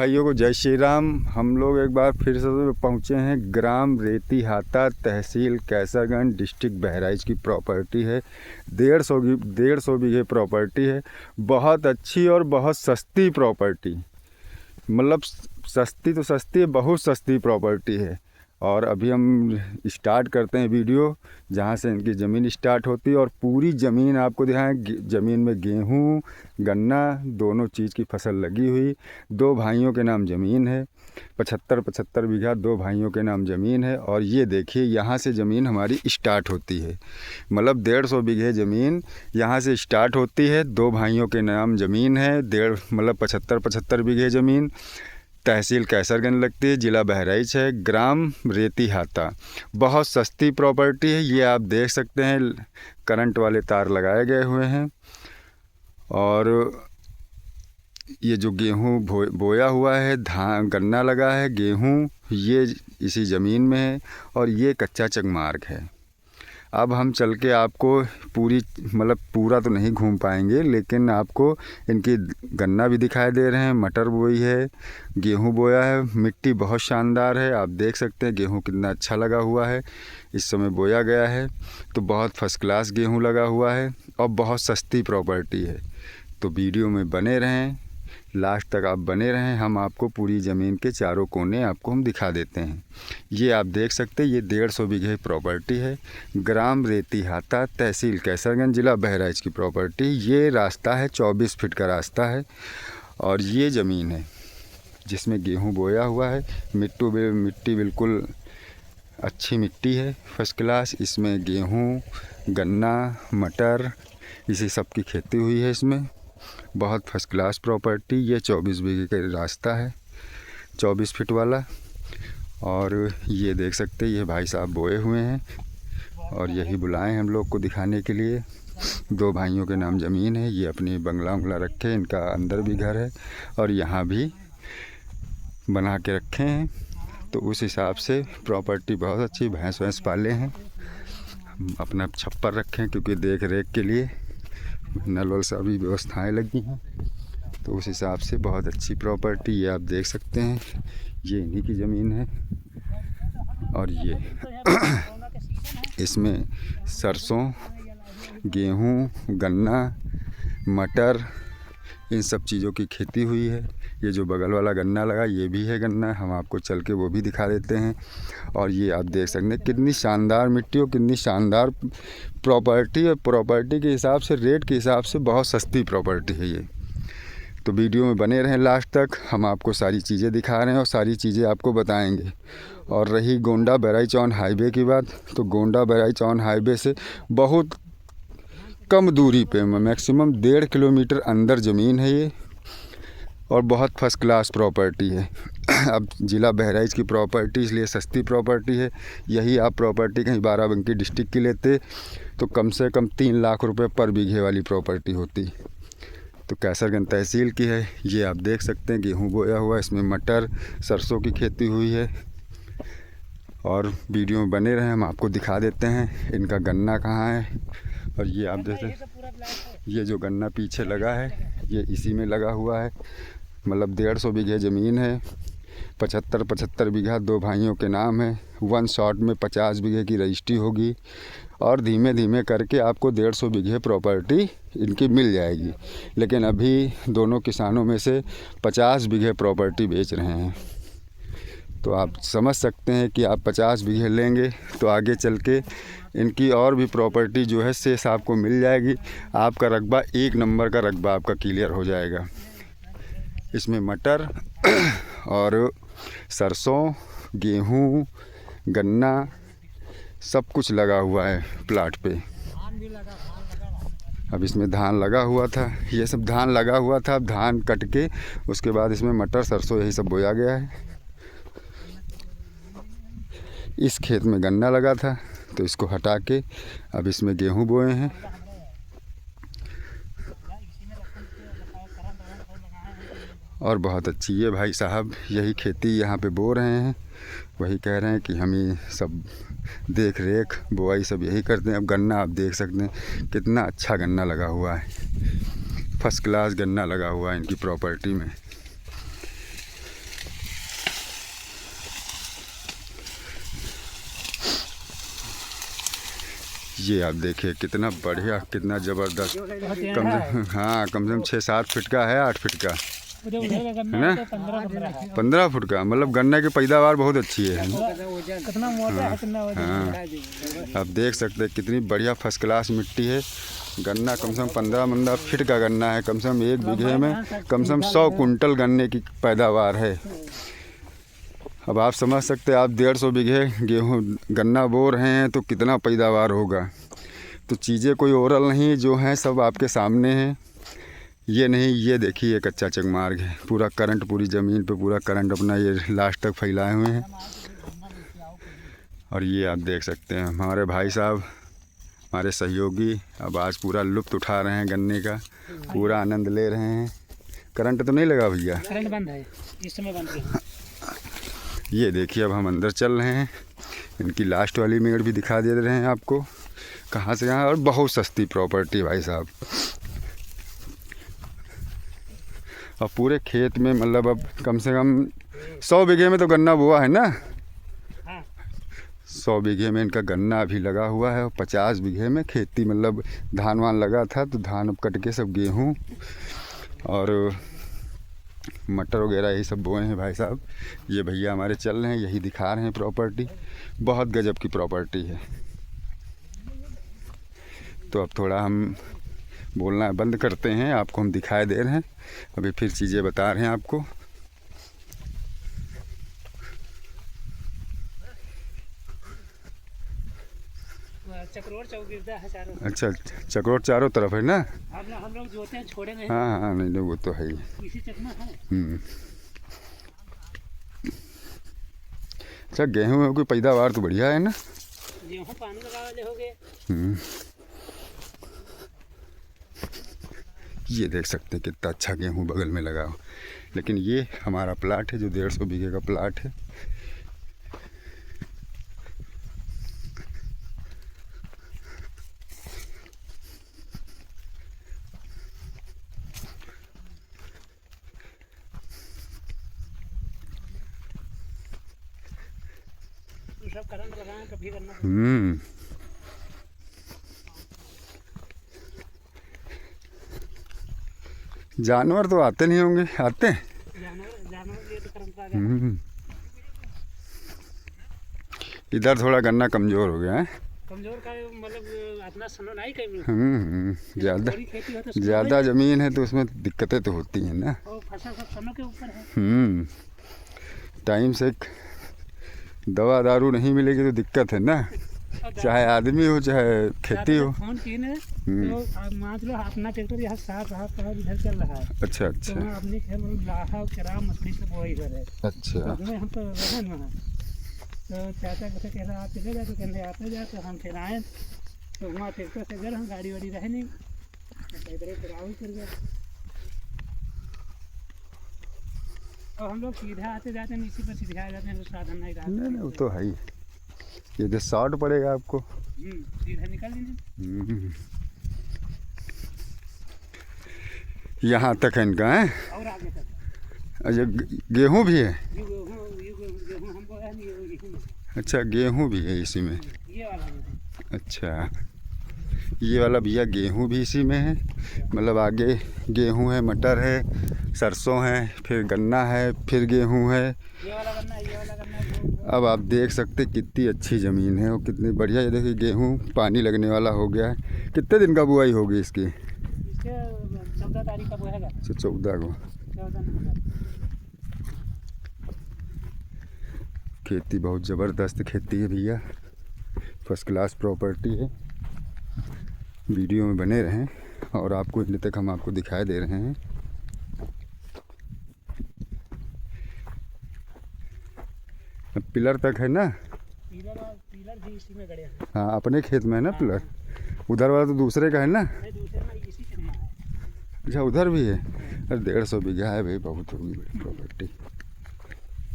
भाइयों को जय श्री राम। हम लोग एक बार फिर से पहुँचे हैं ग्राम रेतीहाता, तहसील कैसरगंज, डिस्ट्रिक्ट बहराइच की प्रॉपर्टी है। 150 बीघे प्रॉपर्टी है। बहुत अच्छी और बहुत सस्ती प्रॉपर्टी, मतलब सस्ती तो सस्ती है, बहुत सस्ती प्रॉपर्टी है। और अभी हम स्टार्ट करते हैं वीडियो जहाँ से इनकी ज़मीन स्टार्ट होती है और पूरी ज़मीन आपको दिखाएं। ज़मीन में गेहूँ गन्ना दोनों चीज़ की फसल लगी हुई। 2 भाइयों के नाम ज़मीन है। 75 बीघा 2 भाइयों के नाम ज़मीन है। और ये देखिए यहाँ से ज़मीन हमारी स्टार्ट होती है, मतलब 150 बीघे ज़मीन यहाँ से स्टार्ट होती है। 2 भाइयों के नाम ज़मीन है। मतलब 75 बीघे ज़मीन। तहसील कैसरगंज लगती है, ज़िला बहराइच है, ग्राम रेतीहाता। बहुत सस्ती प्रॉपर्टी है। ये आप देख सकते हैं, करंट वाले तार लगाए गए हुए हैं। और ये जो गेहूँ बोया हुआ है, धान गन्ना लगा है, गेहूँ ये इसी ज़मीन में है। और ये कच्चा चकमार्ग है। अब हम चल के आपको पूरा तो नहीं घूम पाएंगे, लेकिन आपको इनकी गन्ना भी दिखाई दे रहे हैं, मटर बोई है, गेहूं बोया है। मिट्टी बहुत शानदार है, आप देख सकते हैं गेहूं कितना अच्छा लगा हुआ है। इस समय बोया गया है तो बहुत फर्स्ट क्लास गेहूं लगा हुआ है और बहुत सस्ती प्रॉपर्टी है। तो वीडियो में बने रहें, लास्ट तक आप बने रहें। हम आपको पूरी ज़मीन के चारों कोने आपको हम दिखा देते हैं। ये आप देख सकते हैं, ये 150 बीघे प्रॉपर्टी है। ग्राम रेतीहाता, तहसील कैसरगंज, ज़िला बहराइच की प्रॉपर्टी। ये रास्ता है 24 फीट का रास्ता है। और ये ज़मीन है जिसमें गेहूं बोया हुआ है। मिट्टी बिल्कुल अच्छी मिट्टी है, फर्स्ट क्लास। इसमें गेहूँ गन्ना मटर इसी सब की खेती हुई है। इसमें बहुत फर्स्ट क्लास प्रॉपर्टी। ये 24 बीघे का रास्ता है, 24 फीट वाला। और ये देख सकते हैं, ये भाई साहब बोए हुए हैं और यही बुलाए हम लोग को दिखाने के लिए। 2 भाइयों के नाम ज़मीन है। ये अपनी बंगला उंगला रखे, इनका अंदर भी घर है और यहाँ भी बना के रखे हैं। तो उस हिसाब से प्रॉपर्टी बहुत अच्छी। भैंस वैंस पाले हैं, अपना छप्पर रखे हैं क्योंकि देख रेख के लिए नल वल सभी व्यवस्थाएं लगी हैं। तो उस हिसाब से बहुत अच्छी प्रॉपर्टी। ये आप देख सकते हैं, ये इन्हीं की ज़मीन है। और ये इसमें सरसों गेहूँ गन्ना मटर इन सब चीज़ों की खेती हुई है। ये जो बगल वाला गन्ना लगा ये भी है गन्ना, हम आपको चल के वो भी दिखा देते हैं। और ये आप देख सकते हैं कितनी शानदार मिट्टी और कितनी शानदार प्रॉपर्टी है। प्रॉपर्टी के हिसाब से, रेट के हिसाब से बहुत सस्ती प्रॉपर्टी है ये। तो वीडियो में बने रहें लास्ट तक, हम आपको सारी चीज़ें दिखा रहे हैं और सारी चीज़ें आपको बताएंगे। और रही गोंडा बहराइच ऑन हाईवे की बात, तो गोंडा बहराइच ऑन हाईवे से बहुत कम दूरी पे, मैक्सिमम 1.5 किलोमीटर अंदर ज़मीन है ये। और बहुत फर्स्ट क्लास प्रॉपर्टी है। अब ज़िला बहराइच की प्रॉपर्टी इसलिए सस्ती प्रॉपर्टी है। यही आप प्रॉपर्टी कहीं बाराबंकी डिस्ट्रिक्ट की लेते तो कम से कम 3 लाख रुपए पर बीघे वाली प्रॉपर्टी होती। तो कैसरगंज तहसील की है। ये आप देख सकते हैं गेहूँ बोया हुआ, इसमें मटर सरसों की खेती हुई है। और वीडियो में बने रहें, हम आपको दिखा देते हैं इनका गन्ना कहाँ है। और ये आप देखें, ये जो गन्ना पीछे लगा है ये इसी में लगा हुआ है। मतलब 150 बीघे ज़मीन है। 75 बीघा 2 भाइयों के नाम है। 1 शॉट में 50 बीघे की रजिस्ट्री होगी। और धीमे धीमे करके आपको 150 बीघे प्रॉपर्टी इनकी मिल जाएगी। लेकिन अभी दोनों किसानों में से 50 बीघे प्रॉपर्टी बेच रहे हैं। तो आप समझ सकते हैं कि आप 50 बीघे लेंगे तो आगे चल के इनकी और भी प्रॉपर्टी जो है शेष आपको मिल जाएगी। आपका रकबा 1 नंबर का रकबा आपका क्लियर हो जाएगा। इसमें मटर और सरसों गेहूँ गन्ना सब कुछ लगा हुआ है प्लाट पे। अब इसमें धान लगा हुआ था, ये सब धान लगा हुआ था। अब धान कट के उसके बाद इसमें मटर सरसों यही सब बोया गया है। इस खेत में गन्ना लगा था तो इसको हटा के अब इसमें गेहूं बोए हैं। और बहुत अच्छी ये भाई साहब यही खेती यहाँ पे बो रहे हैं। वही कह रहे हैं कि हम ही सब देख रेख बुआई सब यही करते हैं। अब गन्ना आप देख सकते हैं कितना अच्छा गन्ना लगा हुआ है, फर्स्ट क्लास गन्ना लगा हुआ है इनकी प्रॉपर्टी में। ये आप देखिए कितना बढ़िया, कितना ज़बरदस्त। कम से कम 6-7 फीट का है, 8 फीट का है ना, 15 फुट का। मतलब गन्ने की पैदावार बहुत अच्छी है। हाँ, आप देख सकते हैं कितनी बढ़िया फर्स्ट क्लास मिट्टी है। गन्ना कम से कम 15 फीट का गन्ना है। कम से कम 1 बीघे में कम से कम 100 कुंटल गन्ने की पैदावार है। अब आप समझ सकते हैं, आप 150 बीघे गेहूँ गन्ना बो रहे हैं तो कितना पैदावार होगा। तो चीज़ें कोई ओरल नहीं, जो हैं सब आपके सामने हैं। ये नहीं, ये देखिए एक कच्चा चकमार्ग है। पूरा करंट, पूरी ज़मीन पे पूरा करंट अपना ये लास्ट तक फैलाए हुए हैं। और ये आप देख सकते हैं हमारे भाई साहब, हमारे सहयोगी अब आज पूरा लुत्फ़ उठा रहे हैं गन्ने का, पूरा आनंद ले रहे हैं। करंट तो नहीं लगा भैया? करंट बंद है, इस समय बंद है। ये देखिए अब हम अंदर चल रहे हैं। इनकी लास्ट वाली मेड़ भी दिखा दे रहे हैं आपको कहाँ से कहाँ। और बहुत सस्ती प्रॉपर्टी भाई साहब। और पूरे खेत में मतलब अब कम से कम 100 बीघे में तो गन्ना बोआ है ना। 100 बीघे में इनका गन्ना अभी लगा हुआ है। और 50 बीघे में खेती, मतलब धान वान लगा था तो धान अब कट के सब गेहूँ और मटर वगैरह यही सब बोए हैं भाई साहब। ये भैया हमारे चल रहे हैं, यही दिखा रहे हैं प्रॉपर्टी। बहुत गजब की प्रॉपर्टी है। तो अब थोड़ा हम बोलना बंद करते हैं, आपको हम दिखाई दे रहे हैं। अभी फिर चीज़ें बता रहे हैं आपको। चक्रोर चौगिरदा है चारों। अच्छा, चक्रोर चारों तरफ है ना। हम लोग जोते हैं, छोड़ेंगे। हाँ हाँ, नहीं वो तो है ही। इसी चकमा है। अच्छा, गेहूँ की पैदावार तो बढ़िया है ना। गेहूँ पानी लगा वाले हो गए। ये देख सकते हैं कितना अच्छा गेहूँ बगल में लगा हो। लेकिन ये हमारा प्लाट है जो 150 बीघे का प्लाट है। सब करंट लगाएं कभी करना। जानवर तो आते नहीं होंगे, आते हैं? जानवर ये तो करंट आ गया। इधर थोड़ा गन्ना कमज़ोर हो गया है। कमज़ोर का मतलब अपना सनो नहीं कहीं। ज़्यादा ज़मीन है तो उसमें दिक्कतें तो होती हैं ना। और फसल सब सनो के ऊपर है। टाइम से दवा दारू नहीं मिलेगी तो दिक्कत है ना, चाहे आदमी हो चाहे खेती हो। फोन किए ना तो मान लो अपना ट्रैक्टर यहाँ साफ इधर चल रहा है। अच्छा अच्छा। तो अपने खेत में लाहा चरा मछली सब वही इधर है। अच्छा। तो हम तो रहे ना, तो चाचा कैसे कह रहा आप चले जाए, तो कहते आते जाए। तो हम फिर आए तो वहाँ ट्रैक्टर से गए, हम गाड़ी वाड़ी रहे नहीं, इधर कर गए। और हम लोग सीधा आते जाते हैं, इसी पर सीधा आ जाते हैं, तो साधन नहीं रहा। नहीं वो तो है ही। ये जो शॉर्ट पड़ेगा आपको, सीधा निकल लीजिए। यहाँ तक है इनका है। और आगे तक। अच्छा, गेहूँ भी है। गेहूँ हमको है नहीं। अच्छा, गेहूँ भी है इसी में। ये वाला। अच्छा, ये वाला भैया गेहूँ भी इसी में है। मतलब आगे गेहूँ है, मटर है, सरसों है, फिर गन्ना है, फिर गेहूँ है। ये वाला गन्ना, ये वाला गन्ना। अब आप देख सकते कितनी अच्छी ज़मीन है और कितनी बढ़िया। ये देखिए गेहूँ पानी लगने वाला हो गया है। कितने दिन का बुआई होगी इसकी? इसके 14 तारीख का बोएगा। 14 को। 14 नवंबर। खेती बहुत ज़बरदस्त खेती है भैया, फर्स्ट क्लास प्रॉपर्टी है। वीडियो में बने रहें और आपको इतने तक हम आपको दिखाई दे रहे हैं। पिलर तक है ना। पिलर भी इसी में गड़े हैं। हाँ, अपने खेत में है ना पिलर। उधर वाला तो दूसरे का है ना। नहीं, दूसरे में इसी के है। अच्छा, उधर भी है। अरे 150 बीघा है भाई, बहुत होगी बड़ी प्रॉपर्टी।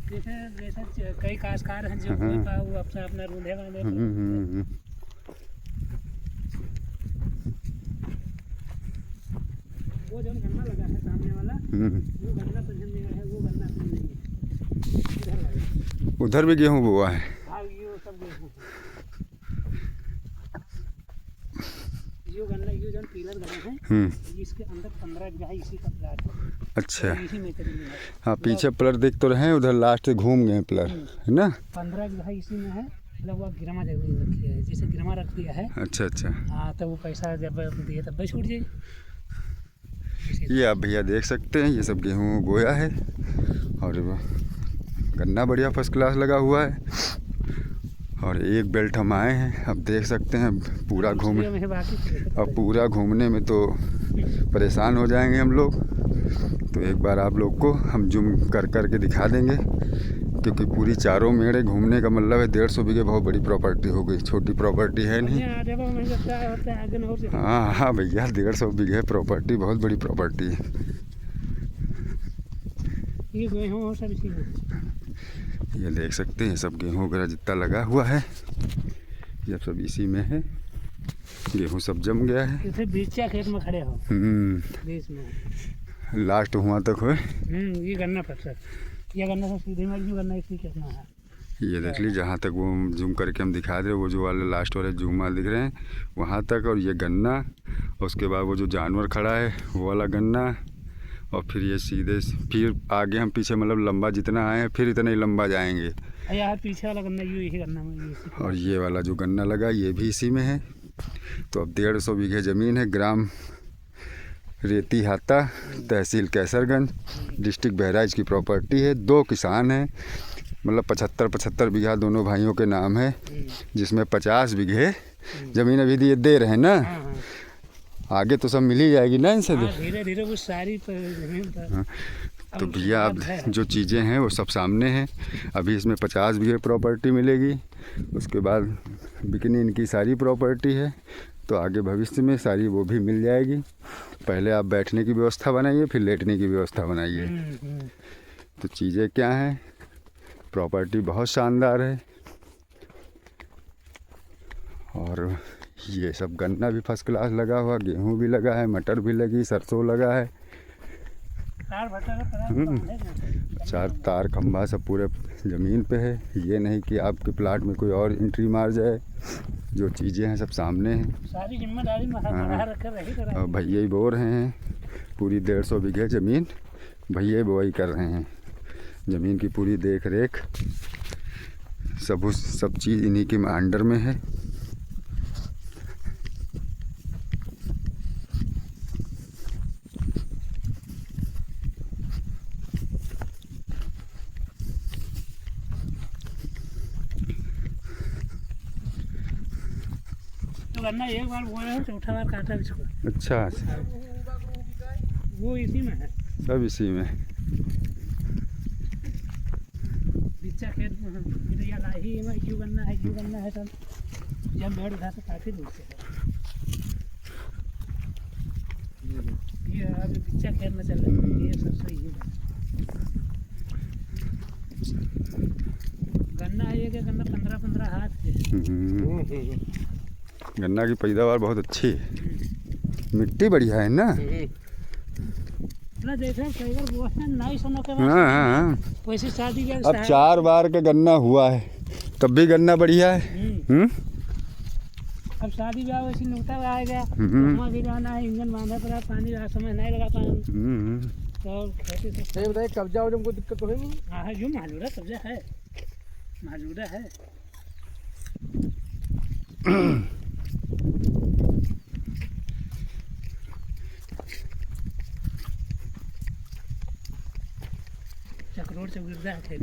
जैसे कई काश्तकार हैं जो वो अपना रूंधे वाले। वो जो गन्ना लगा है सामने वाला, वो गन्ना समझ में है, वो गन्ना नहीं है। उधर भी गेहूँ बोआ है। हाँ, ये सब गेहूँ। पिलर गड़े हैं, हम्म। इसके अंदर 15 बीघा इसी का प्लाट है। अच्छा। तो इसी में जमीन है। हाँ पीछे पिलर देख तो रहे हैं, उधर लास्ट से घूम गए पिलर, है ना। 15 बीघा इसी में है, मतलब वो गिरमा जमीन रखी है, जैसे गिरमा रख दिया है। अच्छा अच्छा। हाँ तो वो पैसा जब दिए तब भी छूट जाए। ये आप भैया देख सकते हैं, ये सब गेहूँ गोया है और गन्ना बढ़िया फर्स्ट क्लास लगा हुआ है। और एक बेल्ट हम आए हैं, अब देख सकते हैं पूरा घूमने, अब पूरा घूमने में तो परेशान हो जाएंगे हम लोग। तो एक बार आप लोग को हम जूम कर कर के दिखा देंगे, क्योंकि पूरी चारों मेड़े घूमने का मतलब है 150 बीघे बहुत बड़ी प्रॉपर्टी हो गई, छोटी प्रॉपर्टी है नहीं। हाँ हाँ भैया 150 बीघे प्रॉपर्टी बहुत बड़ी प्रॉपर्टी है। ये देख सकते हैं सब गेहूँ वगैरह जितना लगा हुआ है, ये सब इसी में है। गेहूँ सब जम गया है। बीचा खेत में खड़े हो, बीच में लास्ट हुआ तक हो। ये गन्ना फसल, ये गन्ना से सीधे में जो गन्ना इसी कितना है। ये देख लीजिए जहाँ तक वो जूम करके हम दिखा दे रहे, वो जो वाले लास्ट वाले जूम वाले दिख रहे हैं वहाँ तक, और ये गन्ना, उसके बाद वो जो जानवर खड़ा है वो वाला गन्ना, और फिर ये सीधे फिर आगे हम पीछे मतलब लंबा जितना आए हैं फिर इतना ही लंबा जाएंगे। यार पीछे वाला गन्ना यही गन्ना में, और ये वाला जो गन्ना लगा ये भी इसी में है। तो अब 150 बीघे ज़मीन है, ग्राम रेती हाता, तहसील कैसरगंज, डिस्ट्रिक्ट बहराइच की प्रॉपर्टी है। 2 किसान हैं, मतलब 75-75 बीघा दोनों भाइयों के नाम है, जिसमें 50 बीघे ज़मीन अभी दे रहे हैं ना। आगे तो सब मिल ही जाएगी ना इनसे। धीरे धीरे वो सारी जमीन। तो भैया अब जो चीज़ें हैं वो सब सामने हैं। अभी इसमें 50 बीघे प्रॉपर्टी मिलेगी, उसके बाद बिकनी इनकी सारी प्रॉपर्टी है, तो आगे भविष्य में सारी वो भी मिल जाएगी। पहले आप बैठने की व्यवस्था बनाइए, फिर लेटने की व्यवस्था बनाइए। तो चीज़ें क्या हैं, प्रॉपर्टी बहुत शानदार है। और ये सब गन्ना भी फर्स्ट क्लास लगा हुआ, गेहूँ भी लगा है, मटर भी लगी, सरसों लगा है। 4 तार खंभा सब पूरे ज़मीन पे है। ये नहीं कि आपके प्लाट में कोई और एंट्री मार जाए। जो चीज़ें हैं सब सामने हैं, सारी जिम्मेदारी और भैया ही बो रहे हैं। पूरी 150 बीघे ज़मीन भैया ही बोआई कर रहे हैं। ज़मीन की पूरी देख रेख सब चीज़ इन्हीं के अंडर में है। गन्ना एक बार बोया है, चौथा बार काटा इसको। अच्छा, वो इसी में है, सब इसी में। बिच्चा खेत में लाही में क्यों गन्ना है सब, जब भेड़ उठा तो काफी दूर से है। ये अभी बिच्चा खेत में चल रहा है, ये सब सही है। गन्ना है, ये गन्ना 15-15 हाथ के। गन्ना की पैदावार बहुत अच्छी है, मिट्टी बढ़िया है ना। हाँ, वैसे शादी के अब 4 बार का गन्ना हुआ है तब भी गन्ना बढ़िया है। अब शादी ब्याह वैसे नुकता आएगा, वहाँ भी जाना है, इंजन बांधा पड़ा, पानी समय नहीं लगा पाएंगे तो खेती से बताइए। कब्जा हो हमको दिक्कत तो है नहीं। हाँ जो मौजूदा कब्जा है, मौजूदा है। चक्रोड़ से गिरता है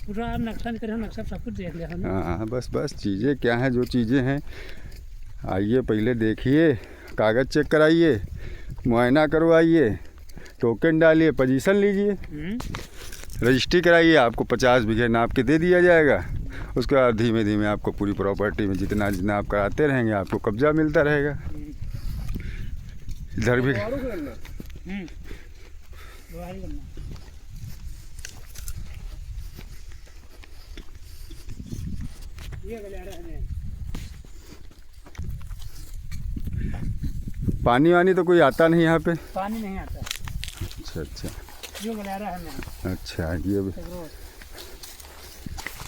पूरा। आप नक्शा करें, नक्शा सब कुछ देख लिया। हाँ बस चीज़ें क्या हैं, जो चीज़ें हैं आइए पहले देखिए, कागज़ चेक कराइए, मुआयना करवाइए, टोकन डालिए, पोजीशन लीजिए, रजिस्ट्री कराइए। आपको 50 बीघे नाप के दे दिया जाएगा। उसके बाद धीमे धीमे आपको पूरी प्रॉपर्टी में जितना जितना आप कराते रहेंगे आपको कब्जा मिलता रहेगा। इधर भी पानी वानी तो कोई आता नहीं यहाँ पे? पानी नहीं आता। अच्छा जो गलियारा है। अच्छा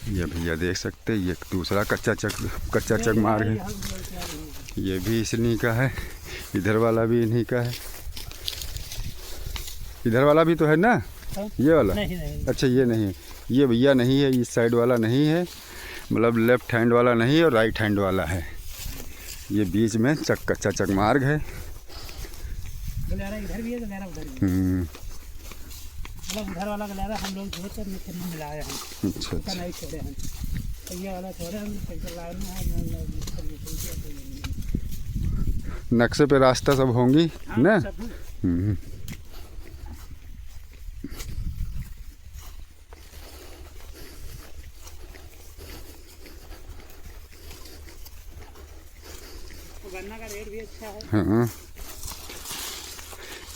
ये भैया देख सकते हैं, ये दूसरा कच्चा चक मार्ग है, ये भी इसलिए का है। इधर वाला भी इन्हीं का है। इधर वाला भी तो है ना, ये वाला? नहीं नहीं, अच्छा ये नहीं है, ये भैया नहीं है, इस साइड वाला नहीं है, मतलब लेफ्ट हैंड वाला नहीं है और राइट हैंड वाला है। ये बीच में कच्चा चकमार्ग है। गलियारा इधर भी है, गलियारा उधर भी है। मतलब उधर वाला गलियारा हम लोग जोत कर मिक्सर में मिलाए हैं। अच्छा उसका नहीं छोड़े हैं, तो ये वाला छोड़े हम ट्रैक्टर लाए हैं। नक्शे पे रास्ता सब होंगी ना। गन्ना का रेट भी अच्छा है। हाँ,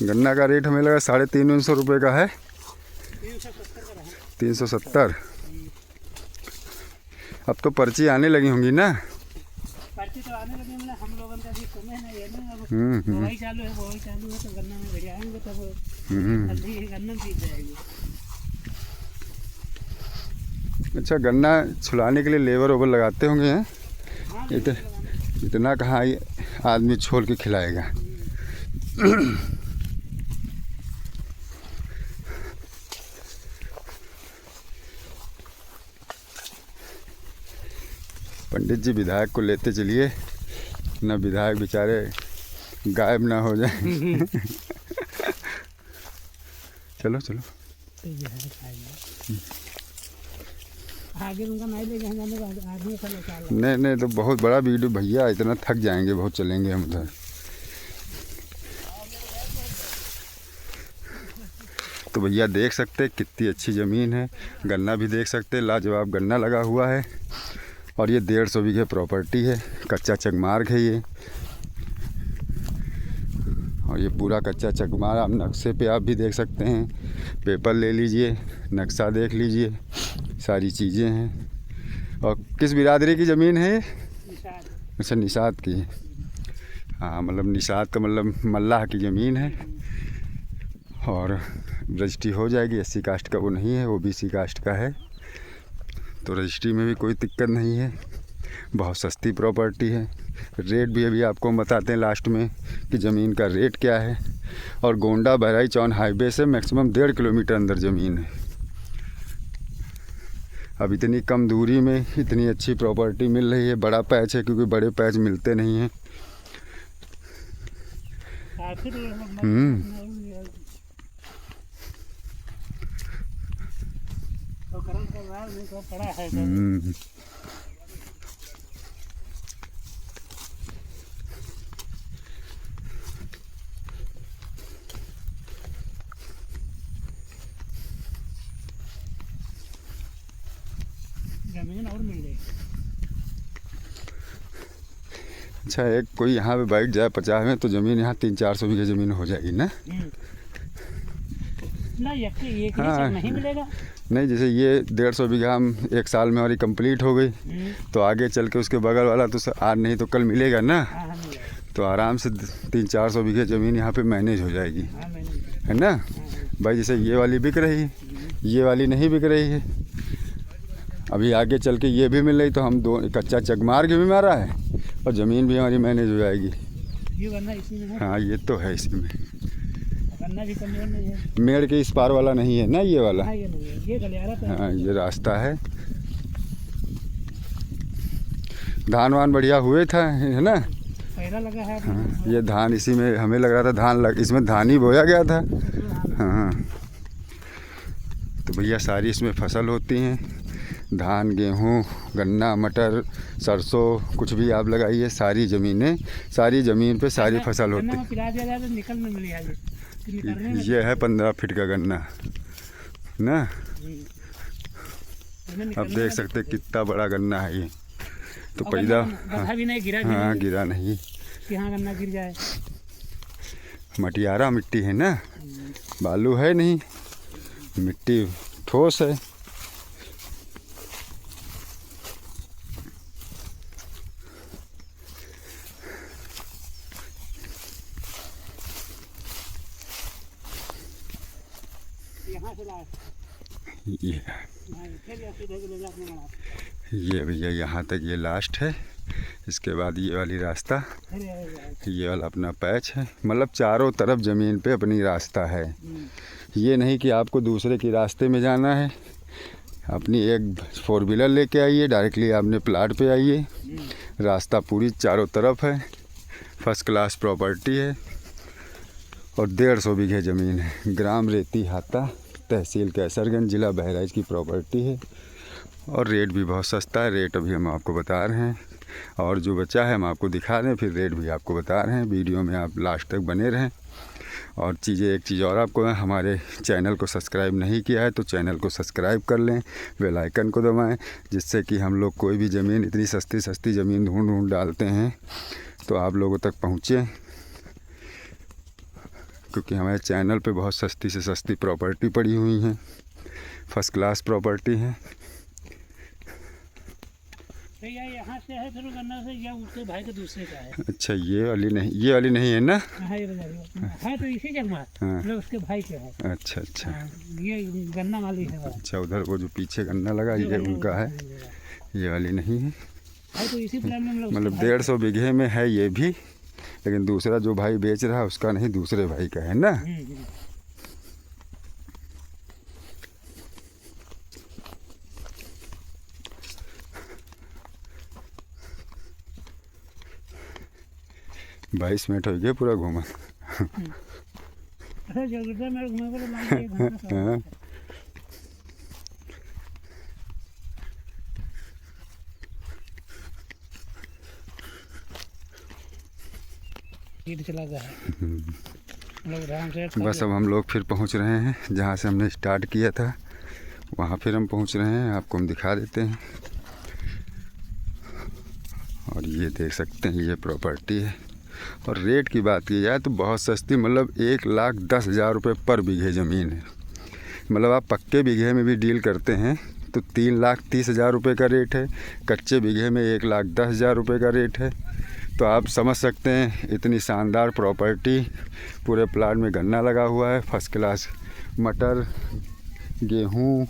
गन्ना का रेट हमें लगा 350 रुपये का है। 370 का है। 370। अब तो पर्ची आने लगी होंगी ना। पर्ची तो आने लगी, मतलब हम लोगों का भी समय नहीं है ना। अब बुआई चालू है, बुआई चालू है तो गन्ना में भेज आएंगे तब जल्दी गन्ना बीत जाएगी। अच्छा, गन्ना छुलाने के लिए लेबर ओबर लगाते होंगे हैं? हाँ, इतना कहाँ आदमी छोल के खिलाएगा। पंडित जी विधायक को लेते चलिए, ना विधायक बेचारे गायब ना हो जाए। चलो चलो, आगे उनका नहीं ले जाएंगे, आदमी का निकाल। नहीं नहीं, तो बहुत बड़ा वीडियो भैया, इतना थक जाएंगे, बहुत चलेंगे हम उधर। तो भैया देख सकते कितनी अच्छी ज़मीन है, गन्ना भी देख सकते, लाजवाब गन्ना लगा हुआ है। और ये 150 बीघे प्रॉपर्टी है, कच्चा चकमार्ग है ये। और ये पूरा कच्चा चकमार्ग आप नक्शे पे आप भी देख सकते हैं, पेपर ले लीजिए, नक्शा देख लीजिए, सारी चीज़ें हैं। और किस बिरादरी की ज़मीन है ये? अच्छा, निषाद की। हाँ, मतलब निषाद का मतलब मल्लाह की ज़मीन है। और रजिस्ट्री हो जाएगी, SC कास्ट का वो नहीं है, वो BC कास्ट का है, तो रजिस्ट्री में भी कोई दिक्कत नहीं है। बहुत सस्ती प्रॉपर्टी है। रेट भी अभी आपको हम बताते हैं लास्ट में कि ज़मीन का रेट क्या है। और गोंडा बहराइच ऑन हाईवे से मैक्सिमम 1.5 किलोमीटर अंदर ज़मीन है। अब इतनी कम दूरी में इतनी अच्छी प्रॉपर्टी मिल रही है। बड़ा पैच है, क्योंकि बड़े पैच मिलते नहीं हैं। जमीन और मिल जाएगी। अच्छा, एक कोई यहाँ पे बैठ जाए 50 में, तो ज़मीन यहाँ 300-400 बीघे ज़मीन हो जाएगी ना। ना एक हाँ, नहीं मिलेगा। नहीं, जैसे ये 150 बीघा हम 1 साल में हमारी कंप्लीट हो गई, तो आगे चल के उसके बगल वाला तो आज नहीं तो कल मिलेगा ना। तो आराम से 300-400 बीघे ज़मीन यहाँ पे मैनेज हो जाएगी, है ना भाई। जैसे ये वाली बिक रही है, ये वाली नहीं बिक रही है। अभी आगे चल के ये भी मिल रही, तो हम दो कच्चा चकमार्ग भी मारा है और ज़मीन भी हमारी मैनेज हो जाएगी। ये गन्ना इसी में है। हाँ, ये तो है इसी में। गन्ना भी कमजोर नहीं है। मेड़ के इस पार वाला नहीं है ना, ये वाला। हाँ, ये नहीं है, ये गलियारा पे। हाँ, ये रास्ता है। धान वान बढ़िया हुए था, है ना। पहला लगा है। हाँ, ये धान इसी में, हमें लग रहा था इसमें धान ही बोया गया था। हाँ, तो भैया सारी इसमें फसल होती हैं, धान, गेहूँ, गन्ना, मटर, सरसों, कुछ भी आप लगाइए, सारी ज़मीनें, सारी ज़मीन पे सारी फसल होती है। ये है 15 फीट का गन्ना ना। अब देख सकते कितना बड़ा गन्ना है ये। तो पैदा भी नहीं गिरा। हाँ, गिरा नहीं कि हाँ गन्ना गिर जाए। मटियारा मिट्टी है ना, बालू है नहीं, मिट्टी ठोस है। यहाँ से ये ये भैया यहाँ तक ये लास्ट है, इसके बाद ये वाली रास्ता, ये वाला अपना पैच है। मतलब चारों तरफ ज़मीन पे अपनी रास्ता है। ये नहीं कि आपको दूसरे के रास्ते में जाना है। अपनी एक 4 व्हीलर लेके आइए, डायरेक्टली आपने प्लाट पे आइए। रास्ता पूरी चारों तरफ है, फर्स्ट क्लास प्रॉपर्टी है और 150 बीघे ज़मीन है। ग्राम रेती हाता, तहसील कैसरगंज, ज़िला बहराइच की प्रॉपर्टी है और रेट भी बहुत सस्ता है। रेट अभी हम आपको बता रहे हैं और जो बचा है हम आपको दिखा रहे हैं, फिर रेट भी आपको बता रहे हैं। वीडियो में आप लास्ट तक बने रहें। और एक चीज़ और आपको है, हमारे चैनल को सब्सक्राइब नहीं किया है तो चैनल को सब्सक्राइब कर लें, बेल आइकन को दबाएं, जिससे कि हम लोग कोई भी ज़मीन, इतनी सस्ती ज़मीन ढूंढ डालते हैं तो आप लोगों तक पहुँचे। क्योंकि हमारे चैनल पे बहुत सस्ती से सस्ती प्रॉपर्टी पड़ी हुई हैं, फर्स्ट क्लास प्रॉपर्टी है। भैया यहाँ से है शुरू करना से, या उसके भाई के दूसरे का है। अच्छा, ये वाली नहीं है ना? हाँ, तो इसी जगह मतलब उसके भाई के है। अच्छा अच्छा। ये गन्ना वाली है। अच्छा, उधर वो जो पीछे गन्ना लगा ये उनका है, ये वाली नहीं है। तो इसी प्लान में मतलब 150 बीघे में है ये भी, लेकिन दूसरा जो भाई बेच रहा है उसका नहीं, दूसरे भाई का है ना। बाईस मिनट हो गए पूरा घूमा। चला गया है। बस अब हम लोग फिर पहुंच रहे हैं जहां से हमने स्टार्ट किया था, वहां फिर हम पहुंच रहे हैं। आपको हम दिखा देते हैं। और ये देख सकते हैं, ये प्रॉपर्टी है। और रेट की बात की जाए तो बहुत सस्ती, मतलब 1,10,000 रुपये पर बीघे ज़मीन है। मतलब आप पक्के बीघे में भी डील करते हैं तो 3,30,000 रुपये का रेट है, कच्चे बीघे में 1,10,000 रुपये का रेट है। तो आप समझ सकते हैं इतनी शानदार प्रॉपर्टी। पूरे प्लाट में गन्ना लगा हुआ है, फर्स्ट क्लास मटर, गेहूँ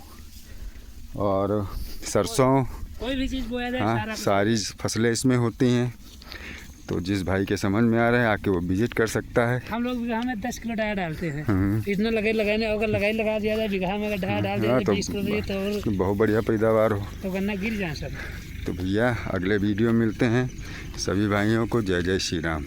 और सरसों, कोई भी चीज़ बोया जाए, हाँ सारी फसलें इसमें होती हैं। तो जिस भाई के समझ में आ रहा है आके वो विजिट कर सकता है। हम लोग बीघा में 10 किलो डाया डालते हैं। इतना लगाने अगर लगा दिया जाए बीघा में, अगर डाया डाल दिया जाए 20 किलो तो बहुत बढ़िया पैदावार हो, तो गन्ना गिर जाए सब। तो भैया अगले वीडियो मिलते हैं। सभी भाइयों को जय जय श्री राम।